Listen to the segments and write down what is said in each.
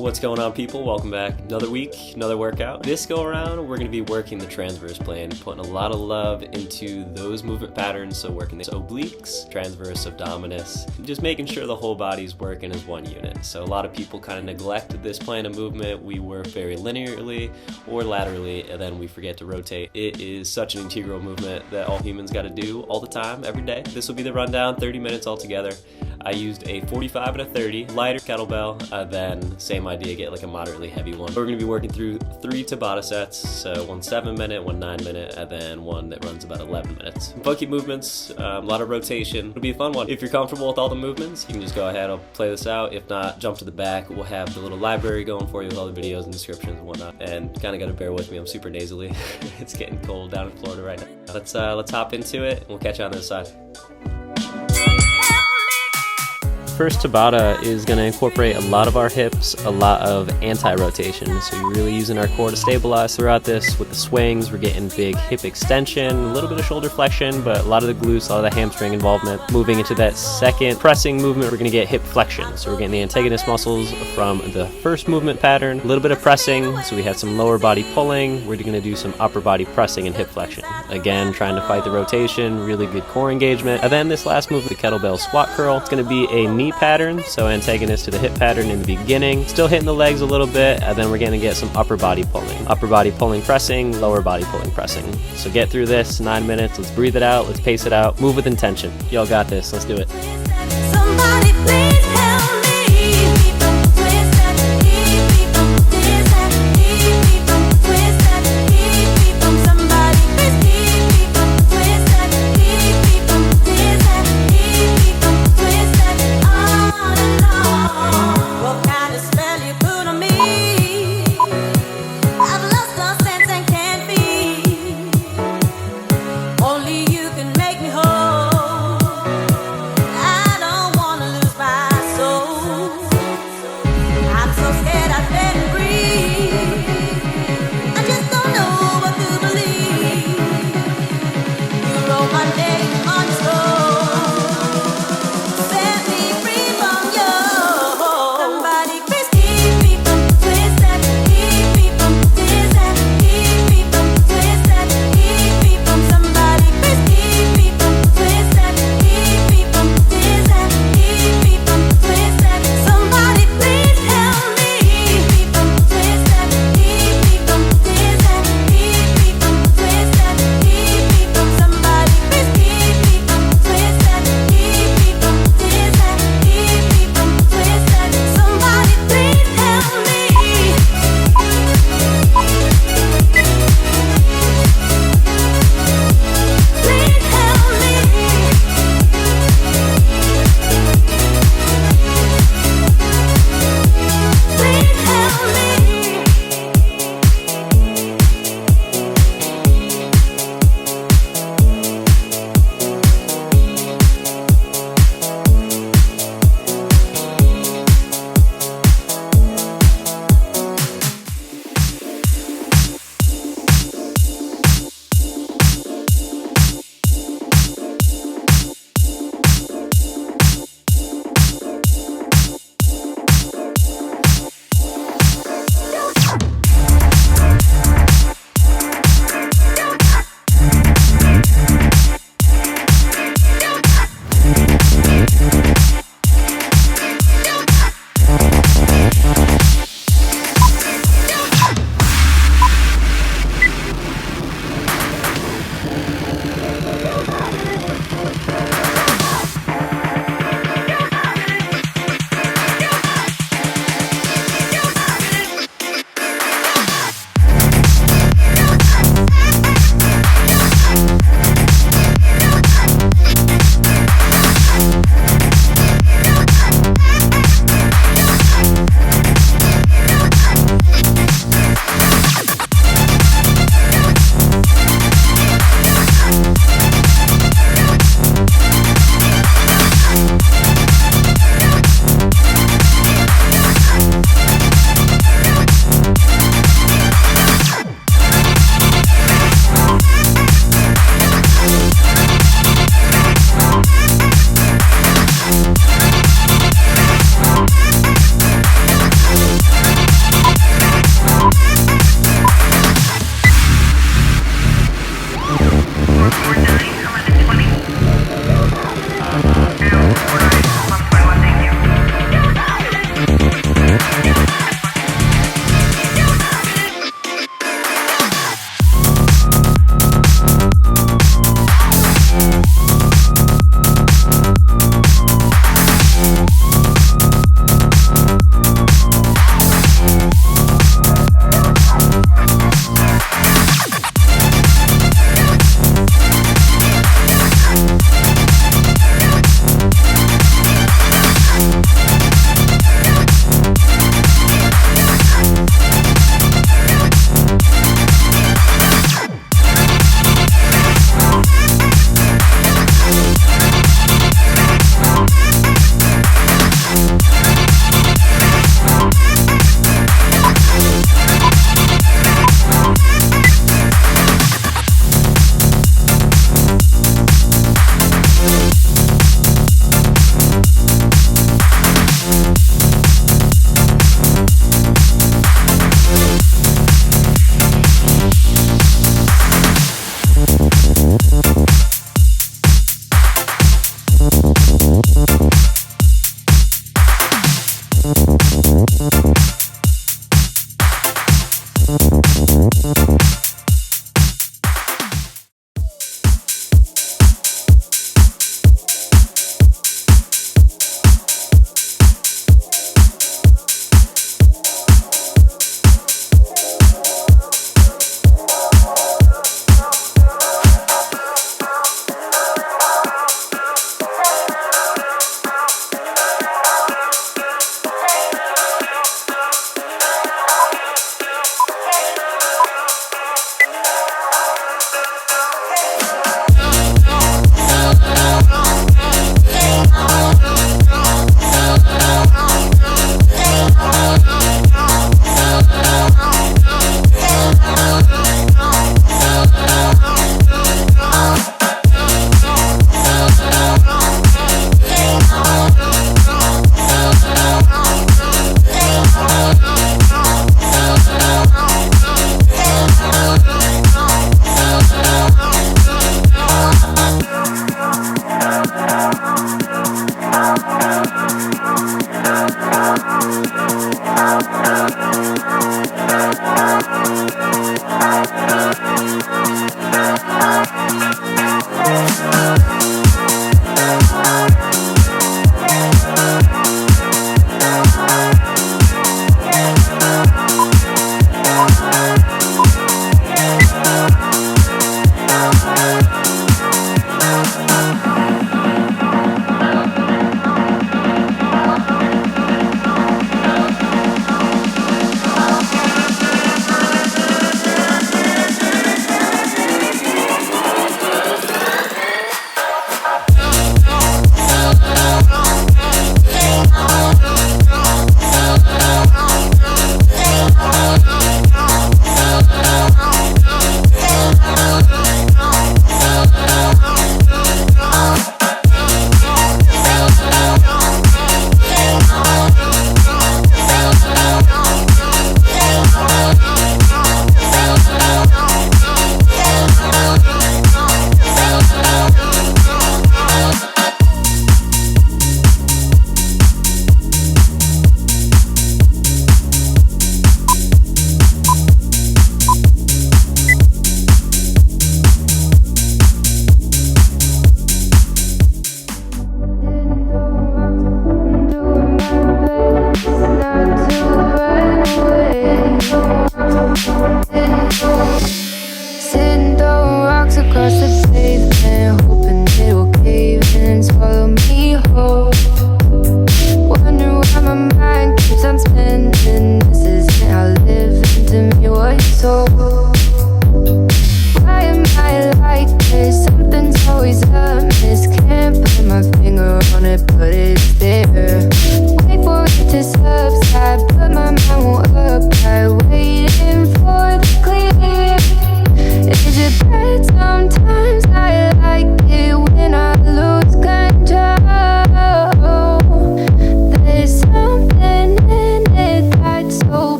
What's going on, people? Welcome back. Another week, another workout. This go around, we're going to be working the transverse plane, putting a lot of love into those movement patterns. So working the obliques, transverse abdominis, just making sure the whole body's working as one unit. So a lot of people kind of neglect this plane of movement. We work very linearly or laterally, and then we forget to rotate. It is such an integral movement that all humans got to do all the time, every day. This will be the rundown, 30 minutes altogether. I used a 45 and a 30 lighter kettlebell, then same idea, get like a moderately heavy one. We're going to be working through 3 Tabata sets, so one 7-minute, one 9-minute, and then one that runs about 11 minutes. Funky movements, a lot of rotation. It'll be a fun one. If you're comfortable with all the movements, you can just go ahead, I'll play this out. If not, jump to the back. We'll have the little library going for you with all the videos and descriptions and whatnot. And kind of got to bear with me, I'm super nasally. It's getting cold down in Florida right now. Let's hop into it, and we'll catch you on the other side. First Tabata is going to incorporate a lot of our hips, a lot of anti-rotation. So you're really using our core to stabilize throughout this. With the swings, we're getting big hip extension, a little bit of shoulder flexion, but a lot of the glutes, a lot of the hamstring involvement. Moving into that second pressing movement, we're going to get hip flexion. So we're getting the antagonist muscles from the first movement pattern. A little bit of pressing, so we had some lower body pulling. We're going to do some upper body pressing and hip flexion. Again, trying to fight the rotation, really good core engagement. And then this last move, the kettlebell squat curl, it's going to be a knee pattern, so antagonist to the hip pattern in the beginning, still hitting the legs a little bit, and then we're going to get some upper body pulling pressing, lower body pulling pressing. So get through this 9 minutes. Let's breathe it out, let's pace it out, move with intention. Y'all got this. Let's do it. Somebody please help me. Only you can make me whole. I don't wanna lose my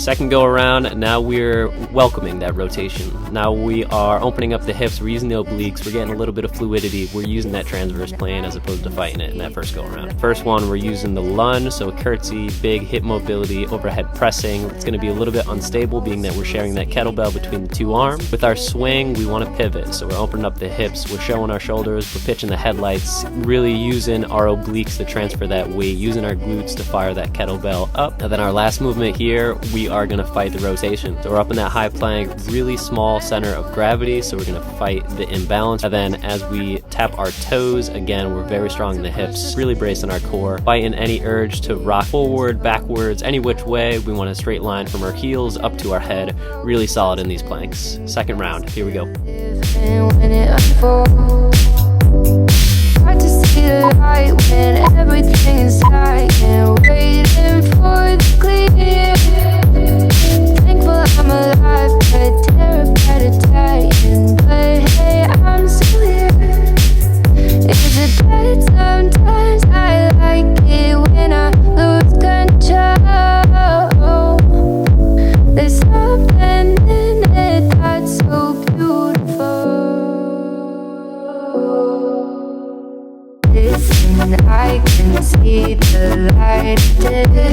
Second go around, now we're welcoming that rotation. Now we are opening up the hips, we're using the obliques, we're getting a little bit of fluidity, we're using that transverse plane as opposed to fighting it in that first go around. First one, we're using the lunge, so curtsy, big hip mobility, overhead pressing. It's going to be a little bit unstable being that we're sharing that kettlebell between the two arms. With our swing, we want to pivot, so we're opening up the hips, we're showing our shoulders, we're pitching the headlights, really using our obliques to transfer that weight, using our glutes to fire that kettlebell up. And then our last movement here, we are going to fight the rotation. So we're up in that high plank, really small center of gravity, so we're going to fight the imbalance. And then as we tap our toes, again, we're very strong in the hips, really bracing our core, fighting any urge to rock forward, backwards, any which way. We want a straight line from our heels up to our head, really solid in these planks. Second round, here we go. When it unfolds, hard to see the light when everything is dark and waiting for the clear. Thankful I'm alive, but terrified of dying. But hey, I'm still here. Is it bad sometimes? I like it when I lose control. There's something in it that's so beautiful. Listen, I can see the light of day.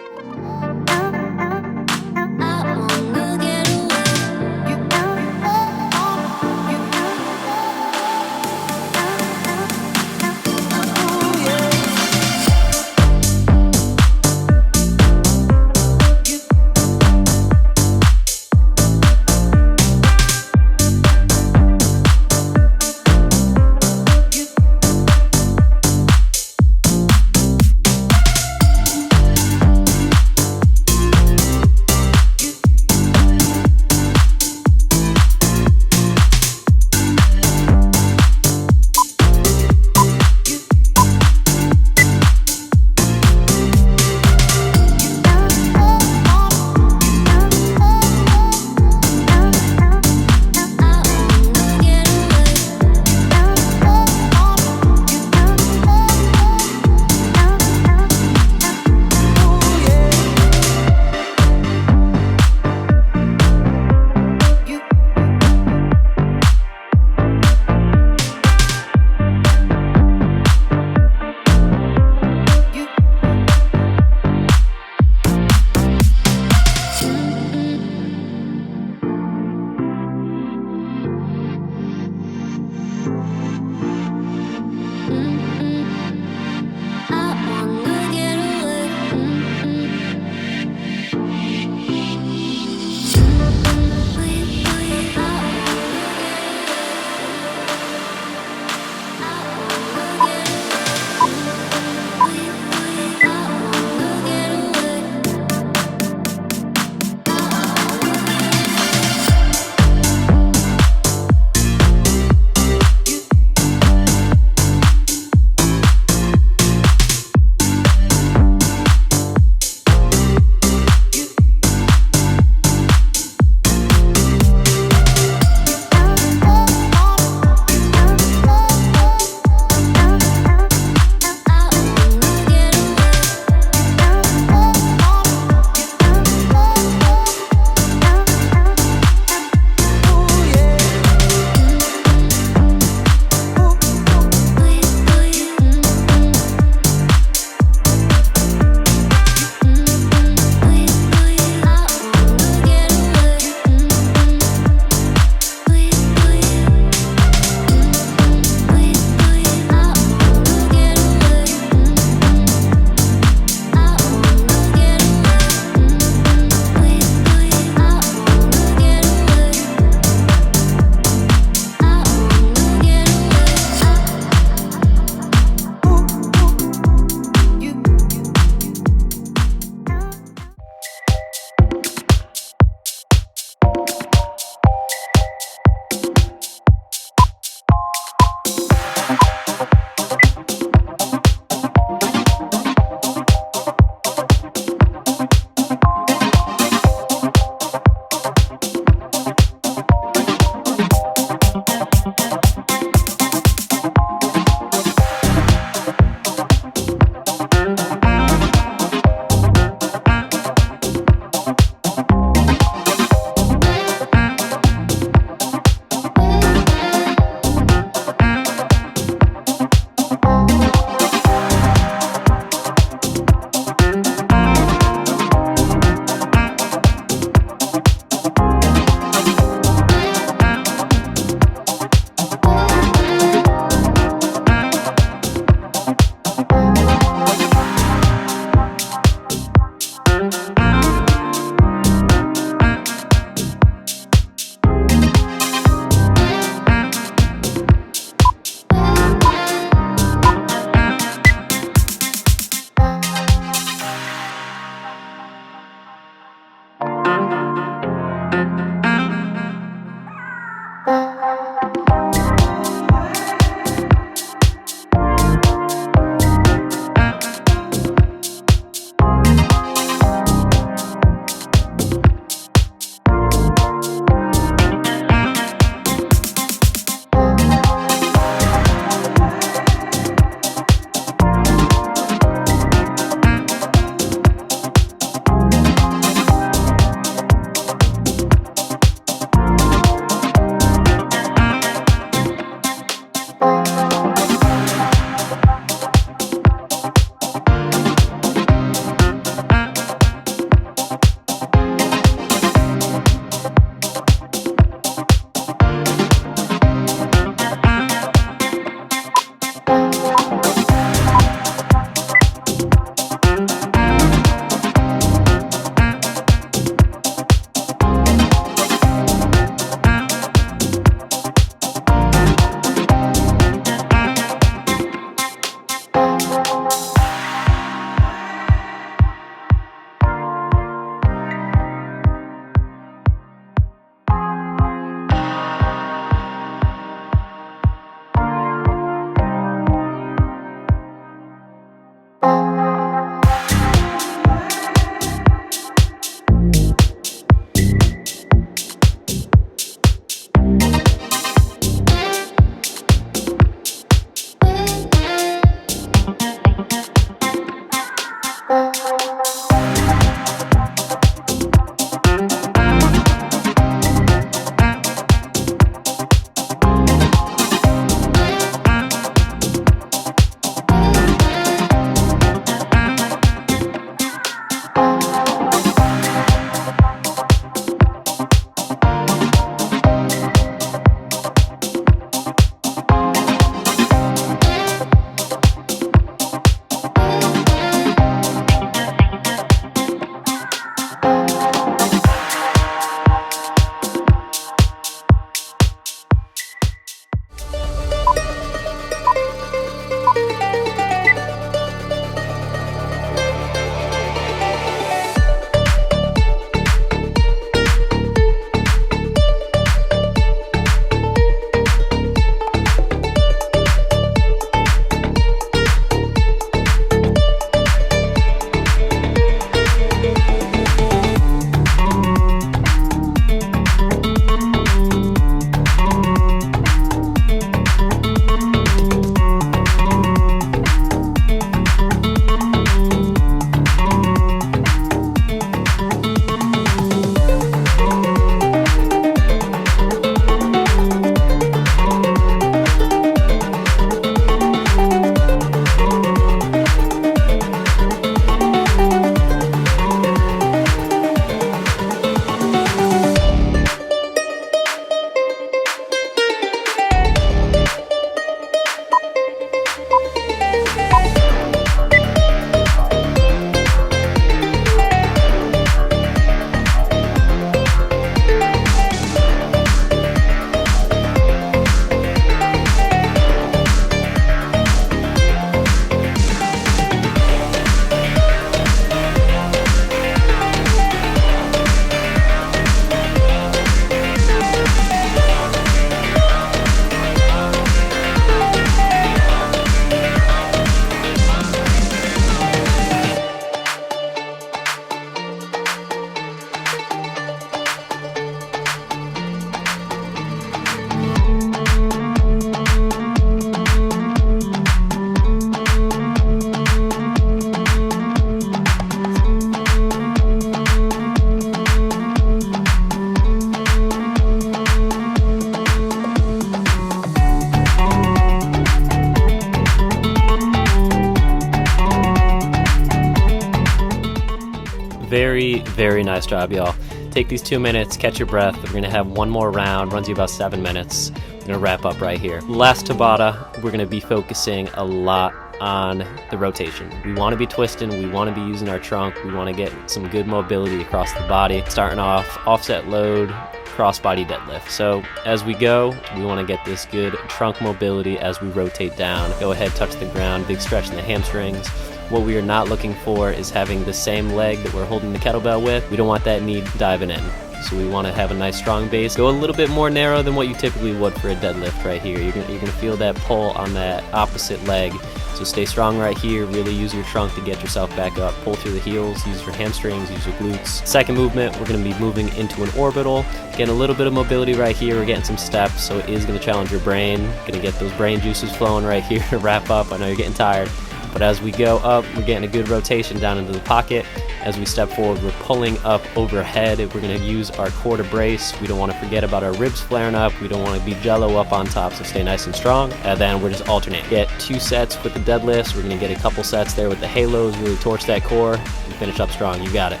Very nice job, y'all. Take these 2 minutes, catch your breath. We're gonna have one more round, runs you about 7 minutes. We're gonna wrap up right here. Last Tabata, we're gonna be focusing a lot on the rotation. We want to be twisting, we want to be using our trunk, we want to get some good mobility across the body. Starting off, offset load, cross body deadlift. So as we go, we want to get this good trunk mobility as we rotate down. Go ahead, touch the ground, big stretch in the hamstrings. What we are not looking for is having the same leg that we're holding the kettlebell with. We don't want that knee diving in. So we want to have a nice strong base. Go a little bit more narrow than what you typically would for a deadlift right here. You're gonna feel that pull on that opposite leg. So stay strong right here, really use your trunk to get yourself back up. Pull through the heels, use your hamstrings, use your glutes. Second movement, we're gonna be moving into an orbital. Getting a little bit of mobility right here, we're getting some steps, so it is gonna challenge your brain. Gonna get those brain juices flowing right here to wrap up. I know you're getting tired. But as we go up, we're getting a good rotation down into the pocket. As we step forward, we're pulling up overhead. We're gonna use our core to brace. We don't wanna forget about our ribs flaring up. We don't wanna be jello up on top, so stay nice and strong. And then we're just alternate. Get 2 sets with the deadlifts. We're gonna get a couple sets there with the halos, really torch that core, and finish up strong. You got it.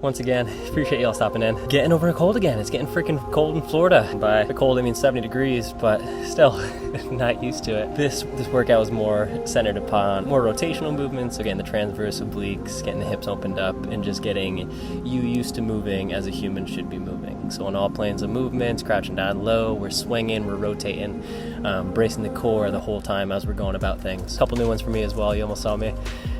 Once again, appreciate y'all stopping in. Getting over a cold again. It's getting freaking cold in Florida. By the cold, I mean 70 degrees, but still not used to it. This workout was more centered upon more rotational movements. Again, the transverse obliques, getting the hips opened up, and just getting you used to moving as a human should be moving. So on all planes of movements, crouching down low, we're swinging, we're rotating, bracing the core the whole time as we're going about things. A couple new ones for me as well. You almost saw me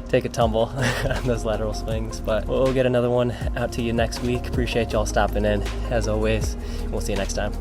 take a tumble on those lateral swings, but we'll get another one out to you next week. Appreciate y'all stopping in as always. We'll see you next time.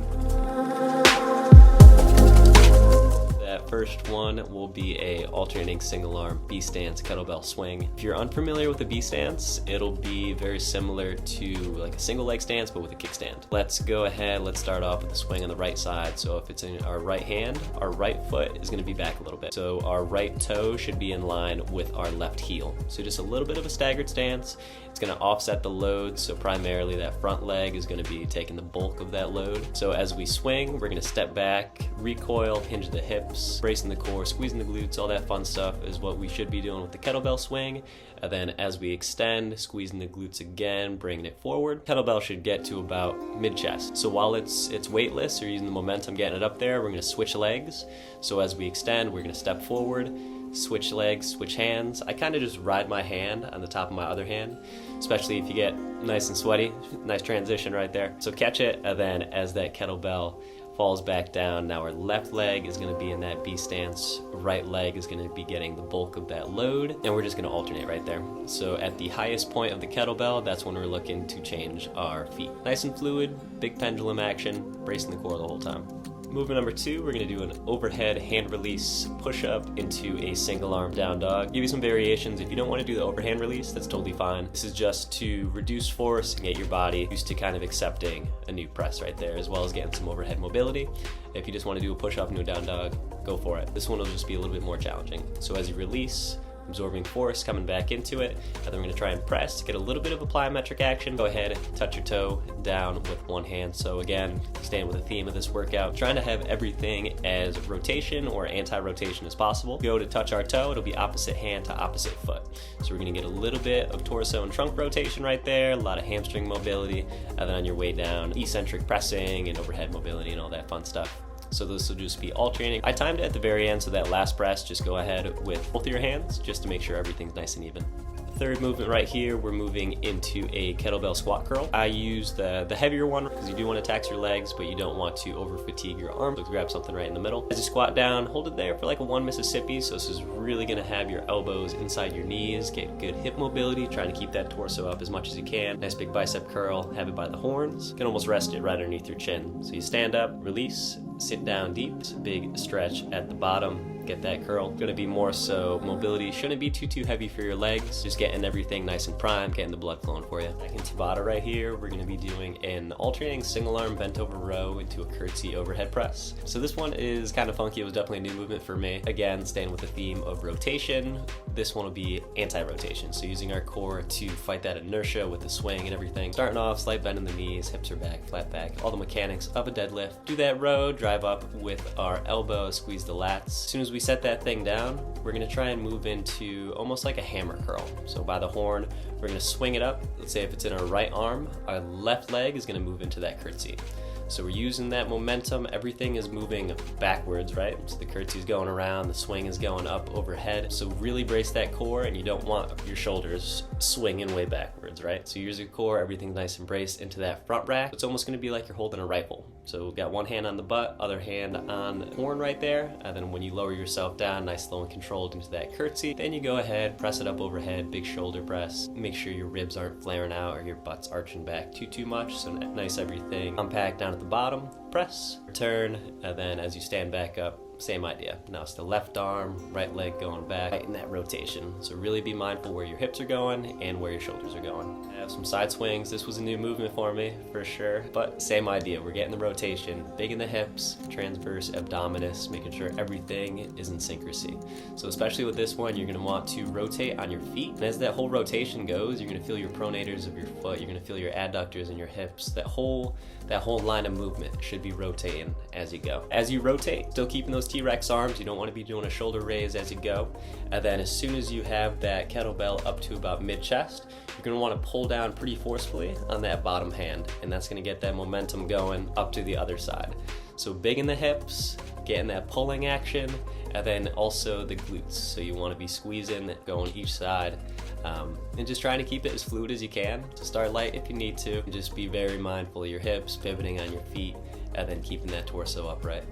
first one will be a alternating single arm B stance kettlebell swing. If you're unfamiliar with the B stance, it'll be very similar to like a single leg stance but with a kickstand. Let's go ahead, let's start off with the swing on the right side. So if it's in our right hand, our right foot is going to be back a little bit. So our right toe should be in line with our left heel. So just a little bit of a staggered stance. It's going to offset the load, so primarily that front leg is going to be taking the bulk of that load. So as we swing, we're going to step back, recoil, hinge the hips, bracing the core, squeezing the glutes, all that fun stuff is what we should be doing with the kettlebell swing. And then as we extend, squeezing the glutes again, bringing it forward. Kettlebell should get to about mid-chest. So while it's weightless, or using the momentum getting it up there, we're going to switch legs. So as we extend, we're going to step forward, switch legs, switch hands. I kind of just ride my hand on the top of my other hand, especially if you get nice and sweaty. Nice transition right there. So catch it, and then as that kettlebell falls back down, now our left leg is going to be in that B stance, right leg is going to be getting the bulk of that load, and we're just going to alternate right there. So at the highest point of the kettlebell, that's when we're looking to change our feet. Nice and fluid, big pendulum action, bracing the core the whole time. Movement number 2, we're going to do an overhead hand release push-up into a single arm down dog. Give you some variations. If you don't want to do the overhand release, that's totally fine. This is just to reduce force and get your body used to kind of accepting a new press right there, as well as getting some overhead mobility. If you just want to do a push-up into a down dog, go for it. This one will just be a little bit more challenging. So as you release, absorbing force, coming back into it, and then we're going to try and press to get a little bit of a plyometric action. Go ahead, touch your toe down with one hand. So again, staying with the theme of this workout, trying to have everything as rotation or anti-rotation as possible. Go to touch our toe, it'll be opposite hand to opposite foot. So we're going to get a little bit of torso and trunk rotation right there, a lot of hamstring mobility, and then on your way down, eccentric pressing and overhead mobility and all that fun stuff. So this will just be alternating. I timed it at the very end, so that last press, just go ahead with both of your hands just to make sure everything's nice and even. Third movement right here, we're moving into a kettlebell squat curl. I use the heavier one because you do want to tax your legs, but you don't want to over fatigue your arms. So grab something right in the middle. As you squat down, hold it there for like a 1 Mississippi. So this is really going to have your elbows inside your knees, get good hip mobility, trying to keep that torso up as much as you can. Nice big bicep curl, have it by the horns. You can almost rest it right underneath your chin. So you stand up, release, sit down deep, big stretch at the bottom. Get that curl. Going to be more so mobility. Shouldn't be too heavy for your legs. Just getting everything nice and primed, getting the blood flowing for you. Back in Tabata right here, we're going to be doing an alternating single arm bent over row into a curtsy overhead press. So this one is kind of funky. It was definitely a new movement for me. Again, staying with the theme of rotation. This one will be anti-rotation. So using our core to fight that inertia with the swing and everything. Starting off, slight bend in the knees, hips are back, flat back. All the mechanics of a deadlift. Do that row, drive up with our elbow, squeeze the lats. As soon as we set that thing down, we're going to try and move into almost like a hammer curl. So by the horn, we're going to swing it up. Let's say if it's in our right arm, our left leg is going to move into that curtsy. So we're using that momentum, everything is moving backwards, right? So the curtsy is going around, the swing is going up overhead. So really brace that core, and you don't want your shoulders swinging way backwards, right? So use your core, everything's nice and braced into that front rack. It's almost gonna be like you're holding a rifle. So we've got one hand on the butt, other hand on the horn right there. And then when you lower yourself down, nice, slow and controlled into that curtsy, then you go ahead, press it up overhead, big shoulder press. Make sure your ribs aren't flaring out or your butt's arching back too much. So nice everything compact down at the bottom, press, return, and then as you stand back up, same idea. Now it's the left arm, right leg going back, right in that rotation. So really be mindful where your hips are going and where your shoulders are going. I have some side swings. This was a new movement for me, for sure. But same idea, we're getting the rotation, big in the hips, transverse abdominis, making sure everything is in synchrony. So especially with this one, you're gonna want to rotate on your feet. And as that whole rotation goes, you're gonna feel your pronators of your foot, you're gonna feel your adductors and your hips. That whole line of movement should be rotating as you go. As you rotate, still keeping those T-Rex arms, you don't want to be doing a shoulder raise as you go. And then as soon as you have that kettlebell up to about mid-chest, you're going to want to pull down pretty forcefully on that bottom hand, and that's going to get that momentum going up to the other side. So big in the hips, getting that pulling action, and then also the glutes. So you want to be squeezing, going each side, and just trying to keep it as fluid as you can. So start light if you need to, and just be very mindful of your hips, pivoting on your feet, and then keeping that torso upright.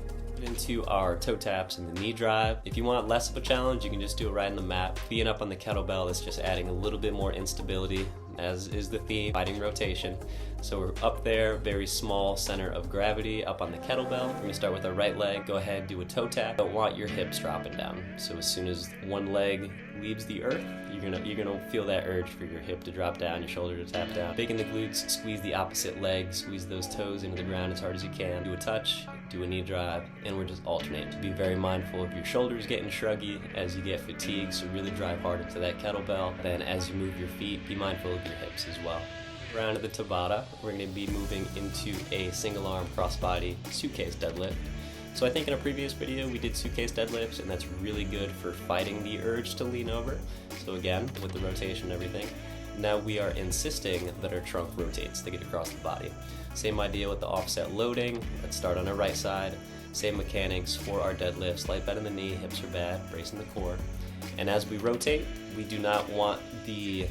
Into our toe taps and the knee drive. If you want less of a challenge, you can just do it right on the mat. Being up on the kettlebell is just adding a little bit more instability, as is the theme, fighting rotation. So we're up there, very small center of gravity up on the kettlebell. We're gonna start with our right leg. Go ahead, do a toe tap. Don't want your hips dropping down. So as soon as one leg leaves the earth, you're gonna feel that urge for your hip to drop down, your shoulder to tap down. Big in the glutes, squeeze the opposite leg, squeeze those toes into the ground as hard as you can. Do a touch, do a knee drive, and we're just alternating. Be very mindful of your shoulders getting shruggy as you get fatigued, so really drive hard into that kettlebell. Then as you move your feet, be mindful of your hips as well. Around to the Tabata, we're going to be moving into a single arm crossbody suitcase deadlift. So I think in a previous video we did suitcase deadlifts, and that's really good for fighting the urge to lean over. So again, with the rotation and everything, now we are insisting that our trunk rotates to get across the body. Same idea with the offset loading. Let's start on our right side. Same mechanics for our deadlifts. Light bend in the knee, hips are bad, bracing the core. And as we rotate, we do not want the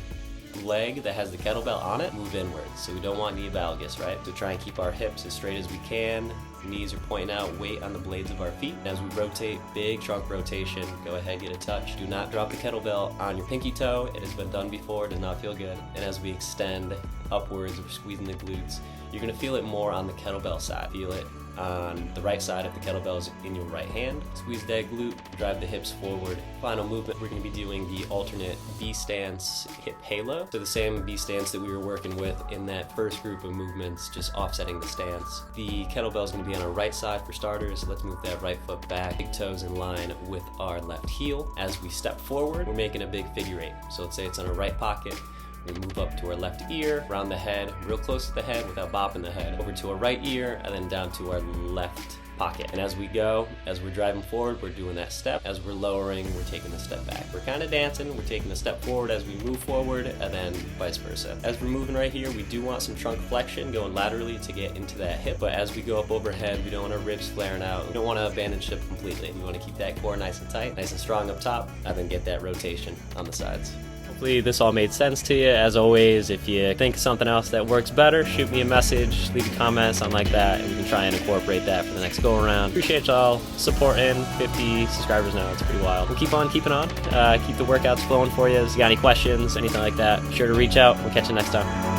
leg that has the kettlebell on it move inwards. So we don't want knee valgus, right? So try and keep our hips as straight as we can. Knees are pointing out, weight on the blades of our feet. As we rotate, big trunk rotation. Go ahead, get a touch. Do not drop the kettlebell on your pinky toe. It has been done before, does not feel good. And as we extend upwards, we're squeezing the glutes. You're gonna feel it more on the kettlebell side. Feel it on the right side if the kettlebell is in your right hand. Squeeze that glute, drive the hips forward. Final movement, we're going to be doing the alternate B stance hip halo. So the same B stance that we were working with in that first group of movements, just offsetting the stance. The kettlebell is going to be on our right side for starters. So let's move that right foot back, big toes in line with our left heel. As we step forward, we're making a big figure eight. So let's say it's on our right pocket. We move up to our left ear, around the head, real close to the head without bopping the head, over to our right ear, and then down to our left pocket. And as we go, as we're driving forward, we're doing that step. As we're lowering, we're taking a step back. We're kind of dancing, we're taking a step forward as we move forward, and then vice versa. As we're moving right here, we do want some trunk flexion going laterally to get into that hip, but as we go up overhead, we don't want our ribs flaring out. We don't want to abandon ship completely. We want to keep that core nice and tight, nice and strong up top, and then get that rotation on the sides. Hopefully this all made sense to you. As always, if you think of something else that works better, shoot me a message, leave a comment, something like that, and we can try and incorporate that for the next go around. Appreciate y'all supporting. 50 subscribers now, it's pretty wild. We'll keep on keeping on, keep the workouts flowing for you. If you got any questions, anything like that, be sure to reach out. We'll catch you next time.